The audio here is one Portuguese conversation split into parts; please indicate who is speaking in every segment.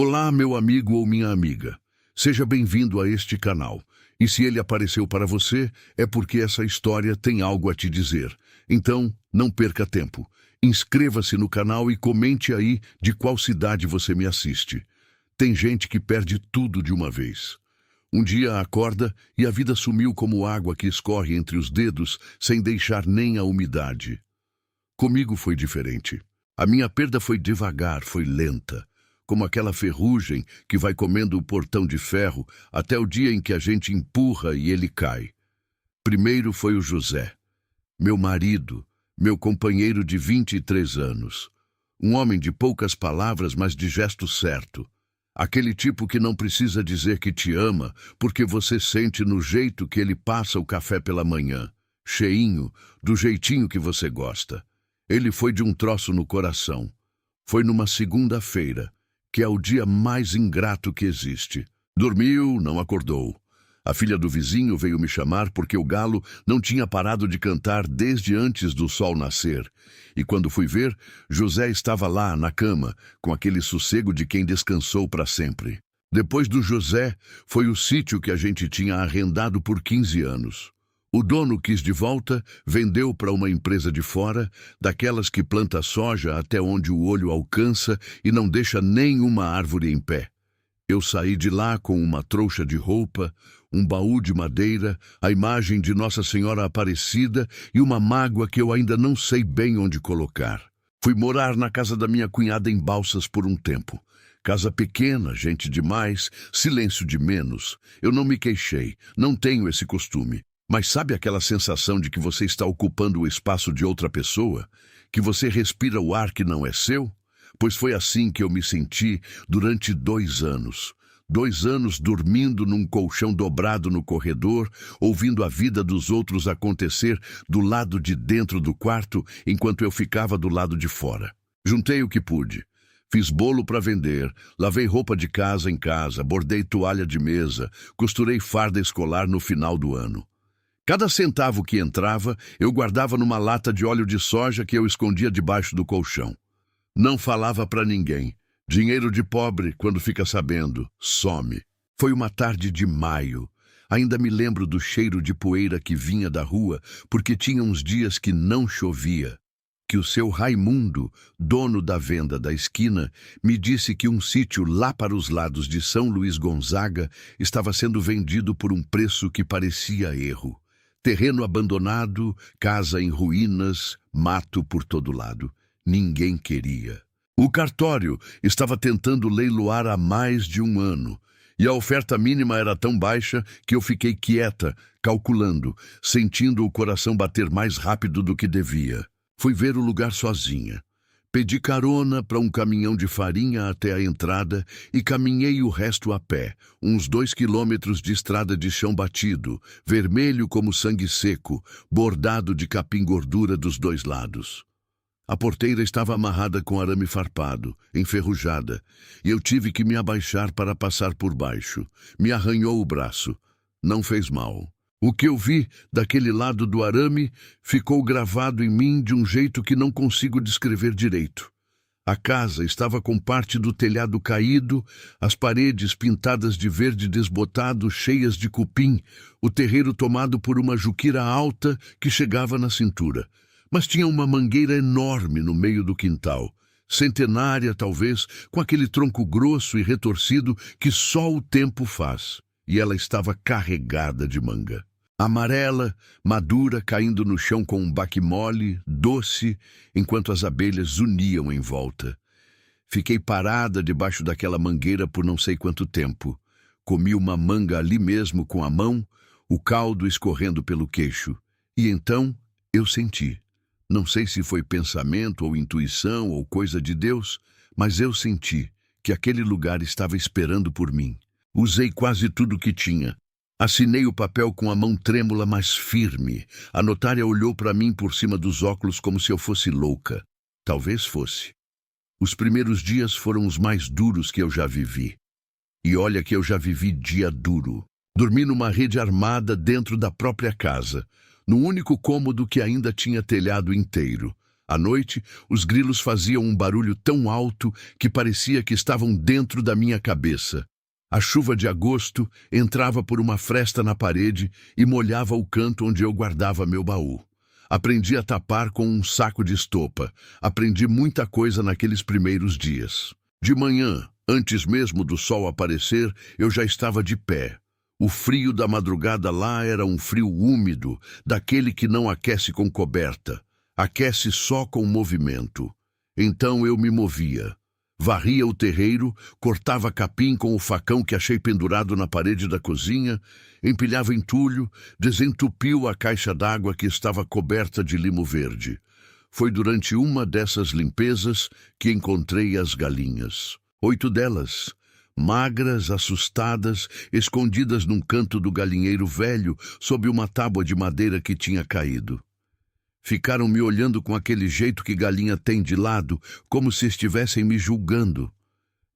Speaker 1: Olá, meu amigo ou minha amiga. Seja bem-vindo a este canal. E se ele apareceu para você, é porque essa história tem algo a te dizer. Então, não perca tempo. Inscreva-se no canal e comente aí de qual cidade você me assiste. Tem gente que perde tudo de uma vez. Um dia acorda e a vida sumiu como água que escorre entre os dedos sem deixar nem a umidade. Comigo foi diferente. A minha perda foi devagar, foi lenta. Como aquela ferrugem que vai comendo o portão de ferro até o dia em que a gente empurra e ele cai. Primeiro foi o José, meu marido, meu companheiro de 23 anos. Um homem de poucas palavras, mas de gesto certo. Aquele tipo que não precisa dizer que te ama, porque você sente no jeito que ele passa o café pela manhã. Cheinho, do jeitinho que você gosta. Ele foi de um troço no coração. Foi numa segunda-feira, que é o dia mais ingrato que existe. Dormiu, não acordou. A filha do vizinho veio me chamar porque o galo não tinha parado de cantar desde antes do sol nascer. E quando fui ver, José estava lá, na cama, com aquele sossego de quem descansou para sempre. Depois do José, foi o sítio que a gente tinha arrendado por 15 anos. O dono quis de volta, vendeu para uma empresa de fora, daquelas que planta soja até onde o olho alcança e não deixa nem uma árvore em pé. Eu saí de lá com uma trouxa de roupa, um baú de madeira, a imagem de Nossa Senhora Aparecida e uma mágoa que eu ainda não sei bem onde colocar. Fui morar na casa da minha cunhada em Balsas por um tempo. Casa pequena, gente demais, silêncio de menos. Eu não me queixei, não tenho esse costume. Mas sabe aquela sensação de que você está ocupando o espaço de outra pessoa? Que você respira o ar que não é seu? Pois foi assim que eu me senti durante 2 anos. 2 anos dormindo num colchão dobrado no corredor, ouvindo a vida dos outros acontecer do lado de dentro do quarto, enquanto eu ficava do lado de fora. Juntei o que pude. Fiz bolo para vender, lavei roupa de casa em casa, bordei toalha de mesa, costurei farda escolar no final do ano. Cada centavo que entrava, eu guardava numa lata de óleo de soja que eu escondia debaixo do colchão. Não falava para ninguém. Dinheiro de pobre, quando fica sabendo, some. Foi uma tarde de maio. Ainda me lembro do cheiro de poeira que vinha da rua, porque tinha uns dias que não chovia. Que o seu Raimundo, dono da venda da esquina, me disse que um sítio lá para os lados de São Luís Gonzaga estava sendo vendido por um preço que parecia erro. Terreno abandonado, casa em ruínas, mato por todo lado. Ninguém queria. O cartório estava tentando leiloar há mais de 1 ano, e a oferta mínima era tão baixa que eu fiquei quieta, calculando, sentindo o coração bater mais rápido do que devia. Fui ver o lugar sozinha. Pedi carona para um caminhão de farinha até a entrada e caminhei o resto a pé, uns 2 quilômetros de estrada de chão batido, vermelho como sangue seco, bordado de capim-gordura dos 2 lados. A porteira estava amarrada com arame farpado, enferrujada, e eu tive que me abaixar para passar por baixo. Me arranhou o braço. Não fez mal. O que eu vi daquele lado do arame ficou gravado em mim de um jeito que não consigo descrever direito. A casa estava com parte do telhado caído, as paredes pintadas de verde desbotado, cheias de cupim, o terreiro tomado por uma juquira alta que chegava na cintura. Mas tinha uma mangueira enorme no meio do quintal, centenária talvez, com aquele tronco grosso e retorcido que só o tempo faz. E ela estava carregada de manga. Amarela, madura, caindo no chão com um baque mole, doce, enquanto as abelhas zuniam em volta. Fiquei parada debaixo daquela mangueira por não sei quanto tempo. Comi uma manga ali mesmo com a mão, o caldo escorrendo pelo queixo. E então eu senti. Não sei se foi pensamento ou intuição ou coisa de Deus, mas eu senti que aquele lugar estava esperando por mim. Usei quase tudo que tinha. Assinei o papel com a mão trêmula, mas firme. A notária olhou para mim por cima dos óculos como se eu fosse louca. Talvez fosse. Os primeiros dias foram os mais duros que eu já vivi. E olha que eu já vivi dia duro. Dormi numa rede armada dentro da própria casa, no único cômodo que ainda tinha telhado inteiro. À noite, os grilos faziam um barulho tão alto que parecia que estavam dentro da minha cabeça. A chuva de agosto entrava por uma fresta na parede e molhava o canto onde eu guardava meu baú. Aprendi a tapar com um saco de estopa. Aprendi muita coisa naqueles primeiros dias. De manhã, antes mesmo do sol aparecer, eu já estava de pé. O frio da madrugada lá era um frio úmido, daquele que não aquece com coberta, aquece só com movimento. Então eu me movia. Varria o terreiro, cortava capim com o facão que achei pendurado na parede da cozinha, empilhava entulho, desentupiu a caixa d'água que estava coberta de limo verde. Foi durante uma dessas limpezas que encontrei as galinhas. 8 delas, magras, assustadas, escondidas num canto do galinheiro velho, sob uma tábua de madeira que tinha caído. Ficaram me olhando com aquele jeito que galinha tem de lado, como se estivessem me julgando.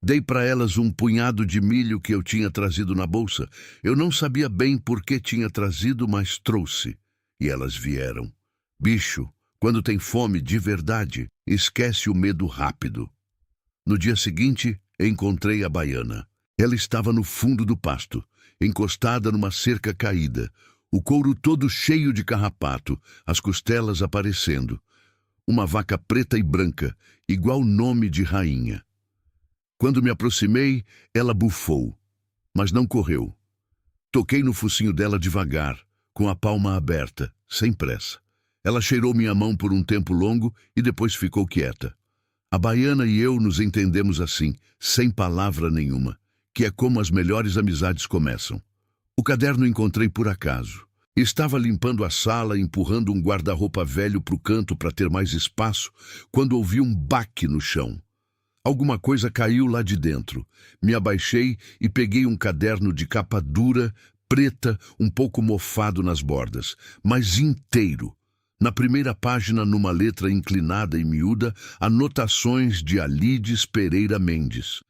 Speaker 1: Dei para elas um punhado de milho que eu tinha trazido na bolsa. Eu não sabia bem por que tinha trazido, mas trouxe. E elas vieram. Bicho, quando tem fome de verdade, esquece o medo rápido. No dia seguinte, encontrei a baiana. Ela estava no fundo do pasto, encostada numa cerca caída, o couro todo cheio de carrapato, as costelas aparecendo. Uma vaca preta e branca, igual nome de rainha. Quando me aproximei, ela bufou, mas não correu. Toquei no focinho dela devagar, com a palma aberta, sem pressa. Ela cheirou minha mão por um tempo longo e depois ficou quieta. A baiana e eu nos entendemos assim, sem palavra nenhuma, que é como as melhores amizades começam. O caderno encontrei por acaso. Estava limpando a sala, empurrando um guarda-roupa velho para o canto para ter mais espaço, quando ouvi um baque no chão. Alguma coisa caiu lá de dentro. Me abaixei e peguei um caderno de capa dura, preta, um pouco mofado nas bordas, mas inteiro. Na primeira página, numa letra inclinada e miúda, anotações de Alides Pereira Mendes.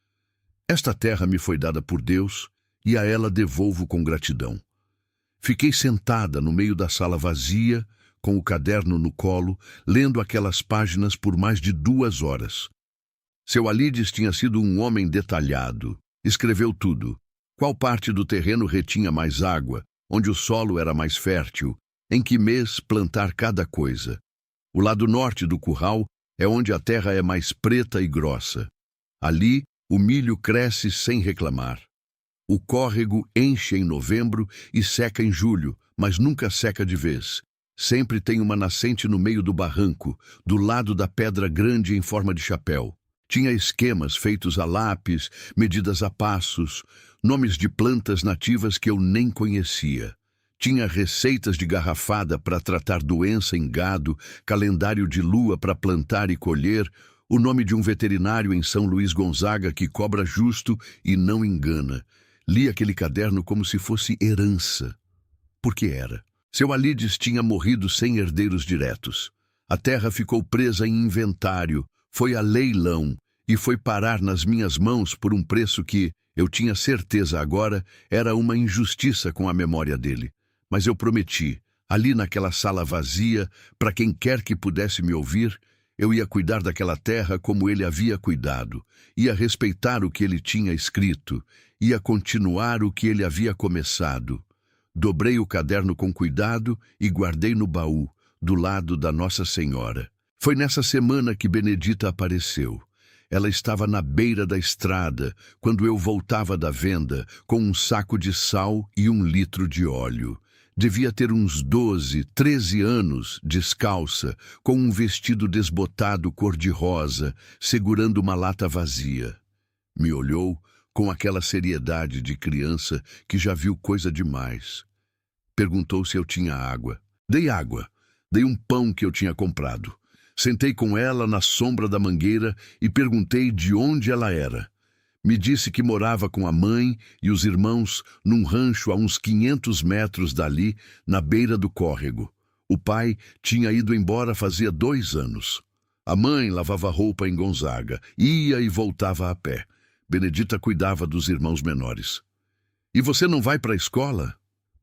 Speaker 1: Esta terra me foi dada por Deus e a ela devolvo com gratidão. Fiquei sentada no meio da sala vazia, com o caderno no colo, lendo aquelas páginas por mais de 2 horas. Seu Alides tinha sido um homem detalhado. Escreveu tudo. Qual parte do terreno retinha mais água, onde o solo era mais fértil, em que mês plantar cada coisa. O lado norte do curral é onde a terra é mais preta e grossa. Ali, o milho cresce sem reclamar. O córrego enche em novembro e seca em julho, mas nunca seca de vez. Sempre tem uma nascente no meio do barranco, do lado da pedra grande em forma de chapéu. Tinha esquemas feitos a lápis, medidas a passos, nomes de plantas nativas que eu nem conhecia. Tinha receitas de garrafada para tratar doença em gado, calendário de lua para plantar e colher, o nome de um veterinário em São Luís Gonzaga que cobra justo e não engana. Li aquele caderno como se fosse herança. Porque era. Seu Alides tinha morrido sem herdeiros diretos. A terra ficou presa em inventário, foi a leilão e foi parar nas minhas mãos por um preço que, eu tinha certeza agora, era uma injustiça com a memória dele. Mas eu prometi, ali naquela sala vazia, para quem quer que pudesse me ouvir, eu ia cuidar daquela terra como ele havia cuidado, ia respeitar o que ele tinha escrito, ia continuar o que ele havia começado. Dobrei o caderno com cuidado e guardei no baú, do lado da Nossa Senhora. Foi nessa semana que Benedita apareceu. Ela estava na beira da estrada, quando eu voltava da venda, com um saco de sal e 1 litro de óleo. Devia ter uns 12, 13 anos, descalça, com um vestido desbotado cor-de-rosa, segurando uma lata vazia. Me olhou com aquela seriedade de criança que já viu coisa demais. Perguntou se eu tinha água. Dei água. Dei um pão que eu tinha comprado. Sentei com ela na sombra da mangueira e perguntei de onde ela era. Me disse que morava com a mãe e os irmãos num rancho a uns 500 metros dali, na beira do córrego. O pai tinha ido embora fazia 2 anos. A mãe lavava roupa em Gonzaga, ia e voltava a pé. Benedita cuidava dos irmãos menores. "E você não vai para a escola?"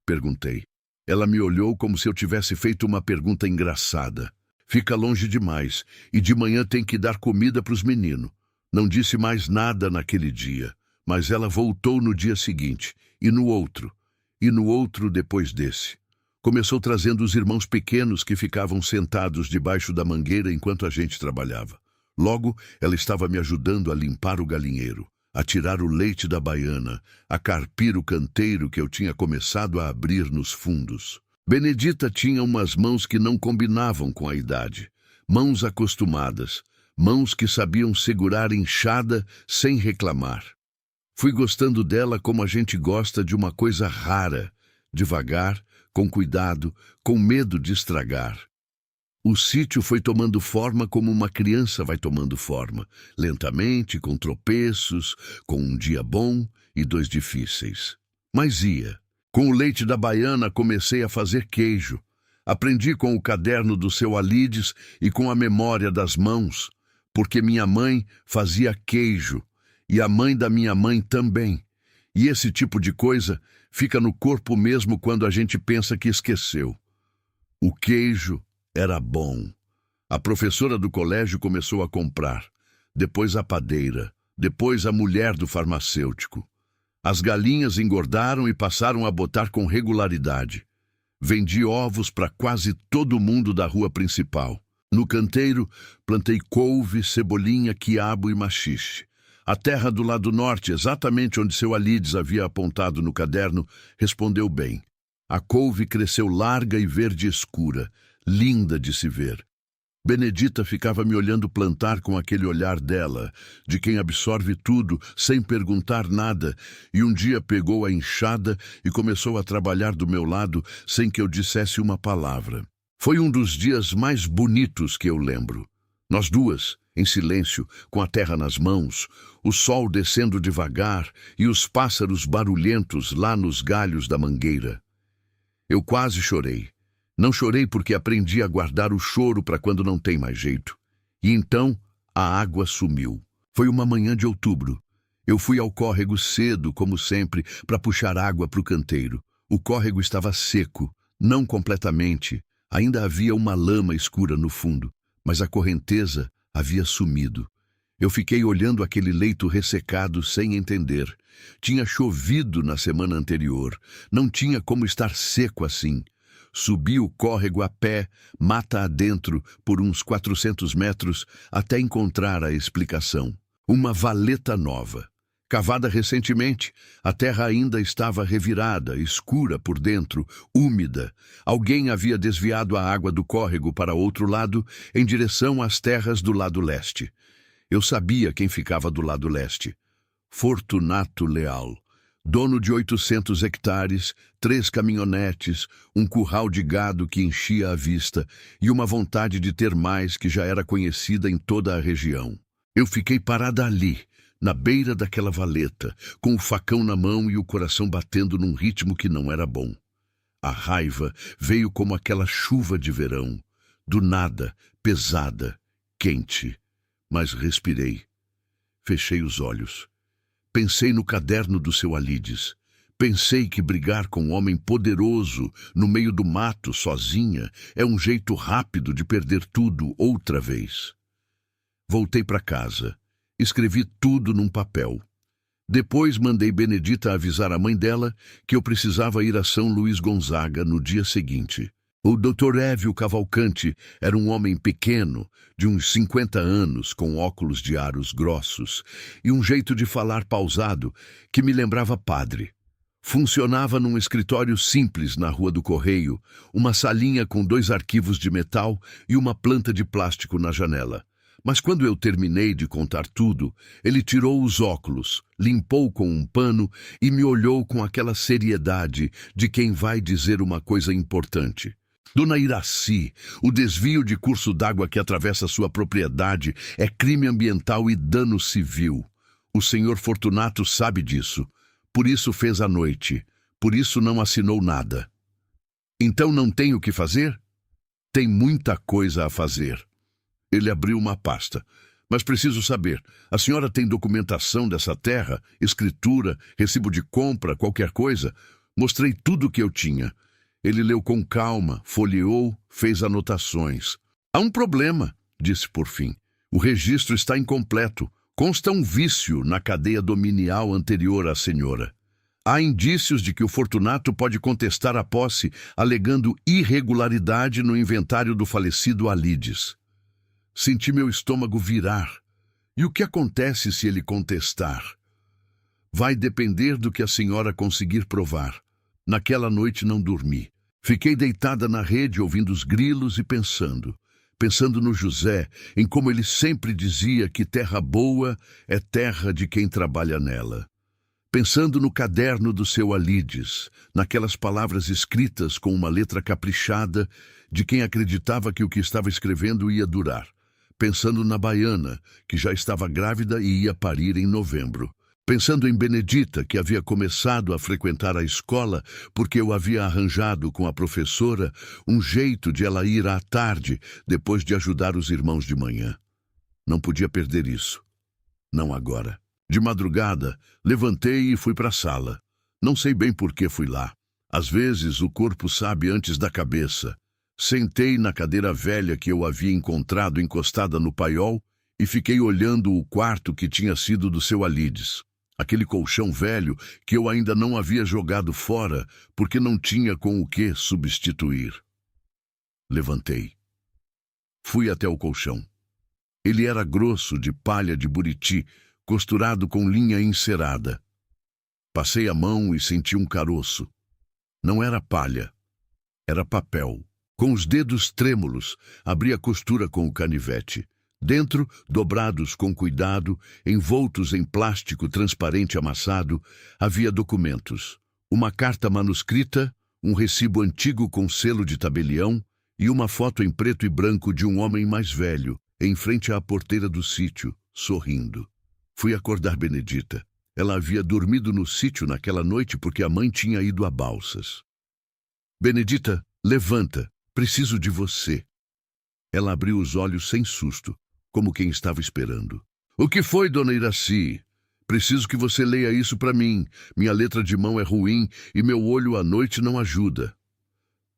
Speaker 1: Perguntei. Ela me olhou como se eu tivesse feito uma pergunta engraçada. Fica longe demais, e de manhã tem que dar comida para os meninos. Não disse mais nada naquele dia, mas ela voltou no dia seguinte, e no outro depois desse. Começou trazendo os irmãos pequenos que ficavam sentados debaixo da mangueira enquanto a gente trabalhava. Logo, ela estava me ajudando a limpar o galinheiro, a tirar o leite da baiana, a carpir o canteiro que eu tinha começado a abrir nos fundos. Benedita tinha umas mãos que não combinavam com a idade. Mãos acostumadas, mãos que sabiam segurar enxada sem reclamar. Fui gostando dela como a gente gosta de uma coisa rara, devagar, com cuidado, com medo de estragar. O sítio foi tomando forma como uma criança vai tomando forma, lentamente, com tropeços, com um dia bom e 2 difíceis. Mas ia. Com o leite da baiana comecei a fazer queijo. Aprendi com o caderno do seu Alides e com a memória das mãos, porque minha mãe fazia queijo, e a mãe da minha mãe também. E esse tipo de coisa fica no corpo mesmo quando a gente pensa que esqueceu. O queijo era bom. A professora do colégio começou a comprar, depois a padeira, depois a mulher do farmacêutico. As galinhas engordaram e passaram a botar com regularidade. Vendi ovos para quase todo mundo da rua principal. No canteiro, plantei couve, cebolinha, quiabo e maxixe. A terra do lado norte, exatamente onde seu Alides havia apontado no caderno, respondeu bem. A couve cresceu larga e verde escura, linda de se ver. Benedita ficava me olhando plantar com aquele olhar dela, de quem absorve tudo, sem perguntar nada, e um dia pegou a enxada e começou a trabalhar do meu lado sem que eu dissesse uma palavra. Foi um dos dias mais bonitos que eu lembro. Nós duas, em silêncio, com a terra nas mãos, o sol descendo devagar e os pássaros barulhentos lá nos galhos da mangueira. Eu quase chorei. Não chorei porque aprendi a guardar o choro para quando não tem mais jeito. E então a água sumiu. Foi uma manhã de outubro. Eu fui ao córrego cedo, como sempre, para puxar água para o canteiro. O córrego estava seco, não completamente. Ainda havia uma lama escura no fundo, mas a correnteza havia sumido. Eu fiquei olhando aquele leito ressecado sem entender. Tinha chovido na semana anterior. Não tinha como estar seco assim. Subi o córrego a pé, mata adentro, por uns 400 metros, até encontrar a explicação. Uma valeta nova. Cavada recentemente, a terra ainda estava revirada, escura por dentro, úmida. Alguém havia desviado a água do córrego para outro lado, em direção às terras do lado leste. Eu sabia quem ficava do lado leste. Fortunato Leal. Dono de 800 hectares, 3 caminhonetes, um curral de gado que enchia a vista e uma vontade de ter mais que já era conhecida em toda a região. Eu fiquei parada ali, na beira daquela valeta, com o facão na mão e o coração batendo num ritmo que não era bom. A raiva veio como aquela chuva de verão, do nada, pesada, quente. Mas respirei. Fechei os olhos. Pensei no caderno do seu Alides. Pensei que brigar com um homem poderoso no meio do mato, sozinha, é um jeito rápido de perder tudo outra vez. Voltei para casa. Escrevi tudo num papel. Depois mandei Benedita avisar a mãe dela que eu precisava ir a São Luís Gonzaga no dia seguinte. O Dr. Évio Cavalcante era um homem pequeno, de uns 50 anos, com óculos de aros grossos e um jeito de falar pausado que me lembrava padre. Funcionava num escritório simples na Rua do Correio, uma salinha com 2 arquivos de metal e uma planta de plástico na janela. Mas quando eu terminei de contar tudo, ele tirou os óculos, limpou com um pano e me olhou com aquela seriedade de quem vai dizer uma coisa importante. Dona Iraci, o desvio de curso d'água que atravessa sua propriedade é crime ambiental e dano civil. O senhor Fortunato sabe disso. Por isso fez à noite. Por isso não assinou nada. Então não tem o que fazer? Tem muita coisa a fazer. Ele abriu uma pasta. Mas preciso saber, a senhora tem documentação dessa terra, escritura, recibo de compra, qualquer coisa? Mostrei tudo o que eu tinha. Ele leu com calma, folheou, fez anotações. Há um problema, disse por fim. O registro está incompleto. Consta um vício na cadeia dominial anterior à senhora. Há indícios de que o Fortunato pode contestar a posse, alegando irregularidade no inventário do falecido Alides. Senti meu estômago virar. E o que acontece se ele contestar? Vai depender do que a senhora conseguir provar. Naquela noite não dormi. Fiquei deitada na rede ouvindo os grilos e pensando no José, em como ele sempre dizia que terra boa é terra de quem trabalha nela. Pensando no caderno do seu Alides, naquelas palavras escritas com uma letra caprichada de quem acreditava que o que estava escrevendo ia durar. Pensando na baiana, que já estava grávida e ia parir em novembro. Pensando em Benedita, que havia começado a frequentar a escola porque eu havia arranjado com a professora um jeito de ela ir à tarde, depois de ajudar os irmãos de manhã. Não podia perder isso. Não agora. De madrugada, levantei e fui para a sala. Não sei bem por que fui lá. Às vezes, o corpo sabe antes da cabeça. Sentei na cadeira velha que eu havia encontrado encostada no paiol e fiquei olhando o quarto que tinha sido do seu Alides. Aquele colchão velho que eu ainda não havia jogado fora porque não tinha com o que substituir. Levantei. Fui até o colchão. Ele era grosso, de palha de buriti, costurado com linha encerada. Passei a mão e senti um caroço. Não era palha, era papel. Com os dedos trêmulos, abri a costura com o canivete. Dentro, dobrados com cuidado, envoltos em plástico transparente amassado, havia documentos. Uma carta manuscrita, um recibo antigo com selo de tabelião e uma foto em preto e branco de um homem mais velho, em frente à porteira do sítio, sorrindo. Fui acordar Benedita. Ela havia dormido no sítio naquela noite porque a mãe tinha ido a Balsas. Benedita, levanta, preciso de você. Ela abriu os olhos sem susto, como quem estava esperando. O que foi, dona Iraci? Preciso que você leia isso para mim. Minha letra de mão é ruim e meu olho à noite não ajuda.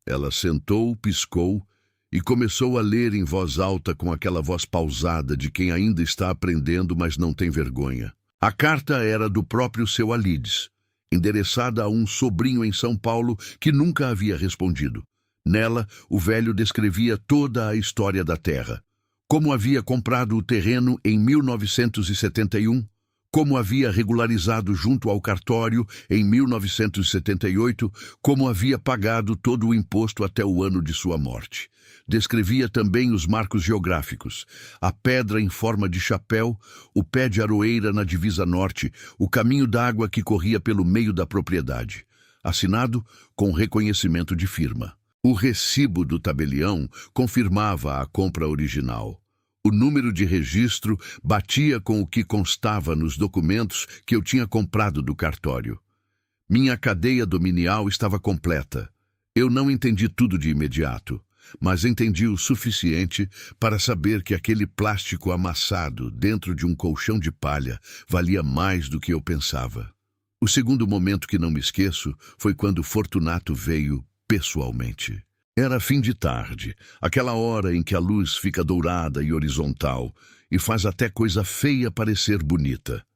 Speaker 1: Ela sentou, piscou e começou a ler em voz alta com aquela voz pausada de quem ainda está aprendendo, mas não tem vergonha. A carta era do próprio seu Alides, endereçada a um sobrinho em São Paulo que nunca havia respondido. Nela, o velho descrevia toda a história da terra. Como havia comprado o terreno em 1971, como havia regularizado junto ao cartório em 1978, como havia pagado todo o imposto até o ano de sua morte. Descrevia também os marcos geográficos, a pedra em forma de chapéu, o pé de aroeira na divisa norte, o caminho d'água que corria pelo meio da propriedade. Assinado com reconhecimento de firma. O recibo do tabelião confirmava a compra original. O número de registro batia com o que constava nos documentos que eu tinha comprado do cartório. Minha cadeia dominial estava completa. Eu não entendi tudo de imediato, mas entendi o suficiente para saber que aquele plástico amassado dentro de um colchão de palha valia mais do que eu pensava. O segundo momento que não me esqueço foi quando Fortunato veio pessoalmente. Era fim de tarde, aquela hora em que a luz fica dourada e horizontal e faz até coisa feia parecer bonita.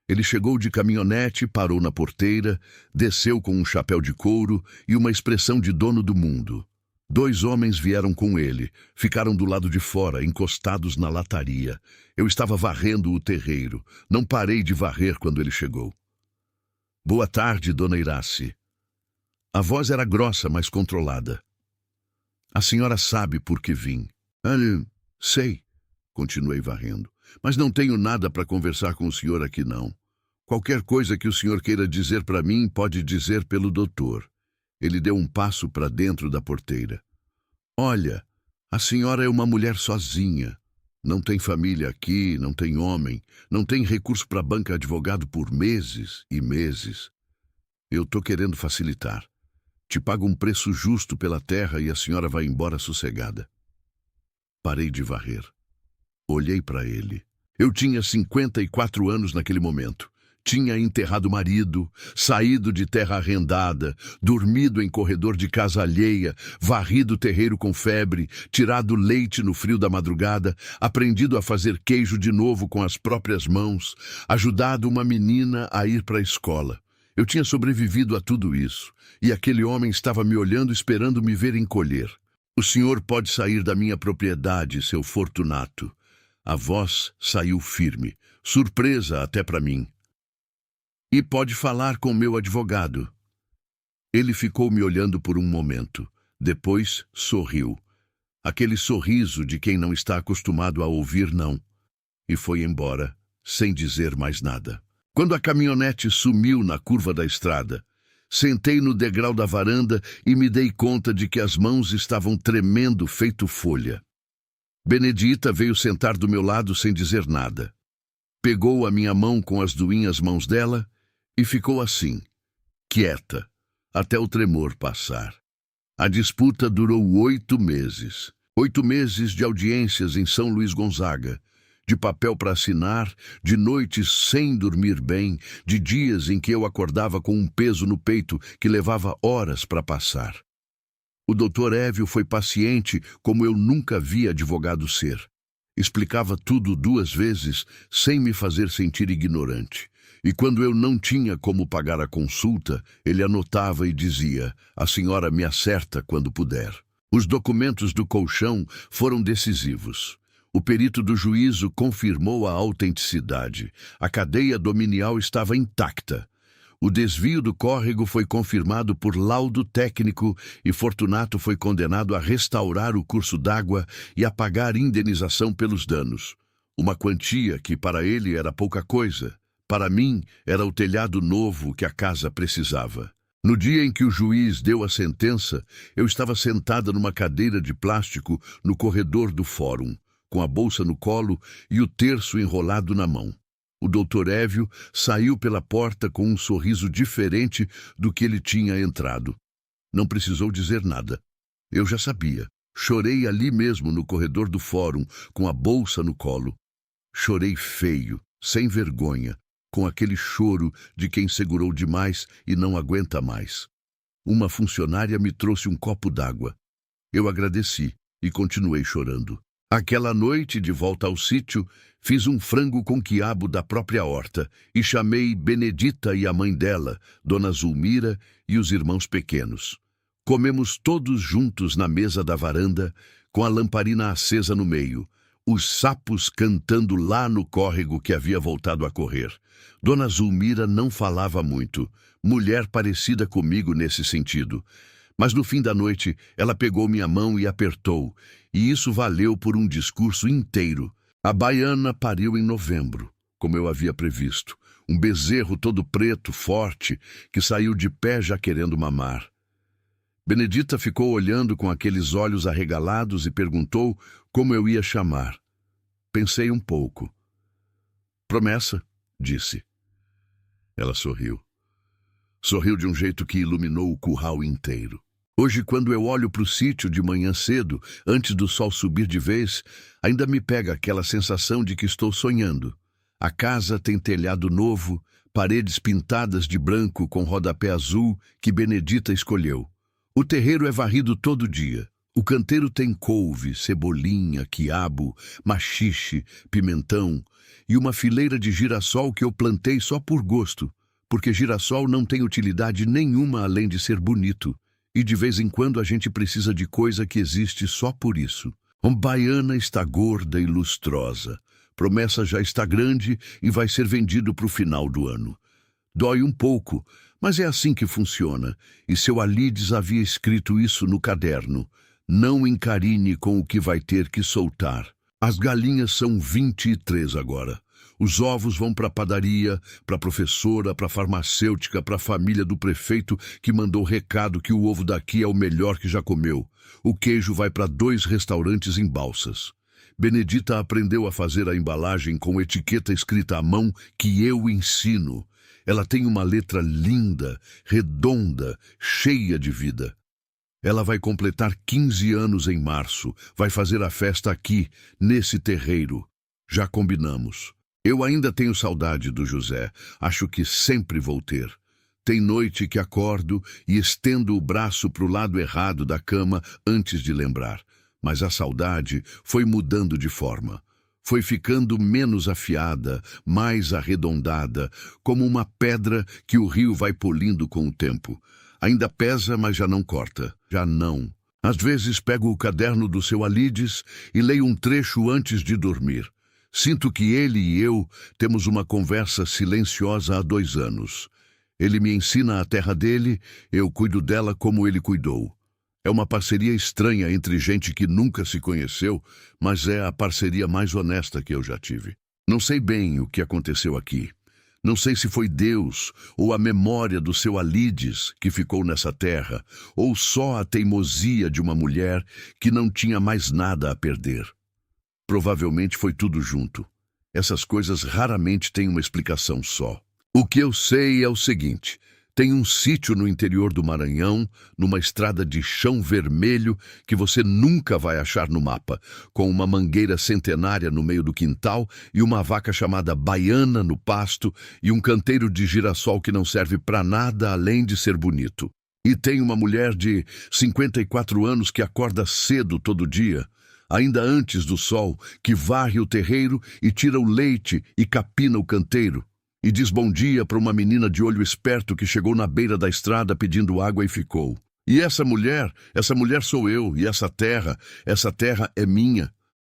Speaker 1: Ele chegou de caminhonete, parou na porteira, desceu com um chapéu de couro e uma expressão de dono do mundo. 2 homens vieram com ele, ficaram do lado de fora, encostados na lataria. Eu estava varrendo o terreiro, não parei de varrer quando ele chegou. Boa tarde, dona Iraci. A voz era grossa, mas controlada. A senhora sabe por que vim. Sei, continuei varrendo, mas não tenho nada para conversar com o senhor aqui não. Qualquer coisa que o senhor queira dizer para mim, pode dizer pelo doutor. Ele deu um passo para dentro da porteira. Olha, a senhora é uma mulher sozinha. Não tem família aqui, não tem homem, não tem recurso para banca advogado por meses e meses. Eu tô querendo facilitar. Te pago um preço justo pela terra e a senhora vai embora sossegada. Parei de varrer. Olhei para ele. Eu tinha 54 anos naquele momento. Tinha enterrado o marido, saído de terra arrendada, dormido em corredor de casa alheia, varrido o terreiro com febre, tirado leite no frio da madrugada, aprendido a fazer queijo de novo com as próprias mãos, ajudado uma menina a ir para a escola. Eu tinha sobrevivido a tudo isso, e aquele homem estava me olhando esperando me ver encolher. O senhor pode sair da minha propriedade, seu Fortunato. A voz saiu firme, surpresa até para mim. E pode falar com meu advogado. Ele ficou me olhando por um momento. Depois sorriu. Aquele sorriso de quem não está acostumado a ouvir não. E foi embora, sem dizer mais nada. Quando a caminhonete sumiu na curva da estrada, sentei no degrau da varanda e me dei conta de que as mãos estavam tremendo feito folha. Benedita veio sentar do meu lado sem dizer nada. Pegou a minha mão com as duinhas mãos dela e ficou assim, quieta, até o tremor passar. A disputa durou 8 meses. 8 meses de audiências em São Luís Gonzaga, de papel para assinar, de noites sem dormir bem, de dias em que eu acordava com um peso no peito que levava horas para passar. O doutor Évio foi paciente como eu nunca vi advogado ser. Explicava tudo 2 vezes, sem me fazer sentir ignorante. E quando eu não tinha como pagar a consulta, ele anotava e dizia: "A senhora me acerta quando puder." Os documentos do colchão foram decisivos. O perito do juízo confirmou a autenticidade. A cadeia dominial estava intacta. O desvio do córrego foi confirmado por laudo técnico e Fortunato foi condenado a restaurar o curso d'água e a pagar indenização pelos danos. Uma quantia que para ele era pouca coisa. Para mim, era o telhado novo que a casa precisava. No dia em que o juiz deu a sentença, eu estava sentada numa cadeira de plástico no corredor do fórum, com a bolsa no colo e o terço enrolado na mão. O doutor Évio saiu pela porta com um sorriso diferente do que ele tinha entrado. Não precisou dizer nada. Eu já sabia. Chorei ali mesmo no corredor do fórum, com a bolsa no colo. Chorei feio, sem vergonha, com aquele choro de quem segurou demais e não aguenta mais. Uma funcionária me trouxe um copo d'água. Eu agradeci e continuei chorando. Aquela noite, de volta ao sítio, fiz um frango com quiabo da própria horta e chamei Benedita e a mãe dela, Dona Zulmira, e os irmãos pequenos. Comemos todos juntos na mesa da varanda, com a lamparina acesa no meio, os sapos cantando lá no córrego que havia voltado a correr. Dona Zulmira não falava muito, mulher parecida comigo nesse sentido. Mas no fim da noite, ela pegou minha mão e apertou, e isso valeu por um discurso inteiro. A baiana pariu em novembro, como eu havia previsto. Um bezerro todo preto, forte, que saiu de pé já querendo mamar. Benedita ficou olhando com aqueles olhos arregalados e perguntou como eu ia chamar. Pensei um pouco. "Promessa", disse. Ela sorriu. Sorriu de um jeito que iluminou o curral inteiro. Hoje, quando eu olho para o sítio de manhã cedo, antes do sol subir de vez, ainda me pega aquela sensação de que estou sonhando. A casa tem telhado novo, paredes pintadas de branco com rodapé azul que Benedita escolheu. O terreiro é varrido todo dia. O canteiro tem couve, cebolinha, quiabo, maxixe, pimentão e uma fileira de girassol que eu plantei só por gosto, porque girassol não tem utilidade nenhuma além de ser bonito. E de vez em quando a gente precisa de coisa que existe só por isso. Baiana está gorda e lustrosa. Promessa já está grande e vai ser vendido para o final do ano. Dói um pouco, mas é assim que funciona. E seu Alides havia escrito isso no caderno. Não encarine com o que vai ter que soltar. As galinhas são 23 agora. Os ovos vão para a padaria, para a professora, para a farmacêutica, para a família do prefeito que mandou recado que o ovo daqui é o melhor que já comeu. O queijo vai para 2 restaurantes em Balsas. Benedita aprendeu a fazer a embalagem com etiqueta escrita à mão que eu ensino. Ela tem uma letra linda, redonda, cheia de vida. Ela vai completar 15 anos em março. Vai fazer a festa aqui, nesse terreiro. Já combinamos. Eu ainda tenho saudade do José, acho que sempre vou ter. Tem noite que acordo e estendo o braço para o lado errado da cama antes de lembrar. Mas a saudade foi mudando de forma. Foi ficando menos afiada, mais arredondada, como uma pedra que o rio vai polindo com o tempo. Ainda pesa, mas já não corta. Já não. Às vezes pego o caderno do seu Alides e leio um trecho antes de dormir. Sinto que ele e eu temos uma conversa silenciosa há 2 anos. Ele me ensina a terra dele, eu cuido dela como ele cuidou. É uma parceria estranha entre gente que nunca se conheceu, mas é a parceria mais honesta que eu já tive. Não sei bem o que aconteceu aqui. Não sei se foi Deus ou a memória do seu Alides que ficou nessa terra, ou só a teimosia de uma mulher que não tinha mais nada a perder. Provavelmente foi tudo junto. Essas coisas raramente têm uma explicação só. O que eu sei é o seguinte: tem um sítio no interior do Maranhão, numa estrada de chão vermelho que você nunca vai achar no mapa, com uma mangueira centenária no meio do quintal e uma vaca chamada Baiana no pasto e um canteiro de girassol que não serve para nada além de ser bonito. E tem uma mulher de 54 anos que acorda cedo todo dia, ainda antes do sol, que varre o terreiro e tira o leite e capina o canteiro. E diz bom dia para uma menina de olho esperto que chegou na beira da estrada pedindo água e ficou. E essa mulher sou eu, e essa terra é minha.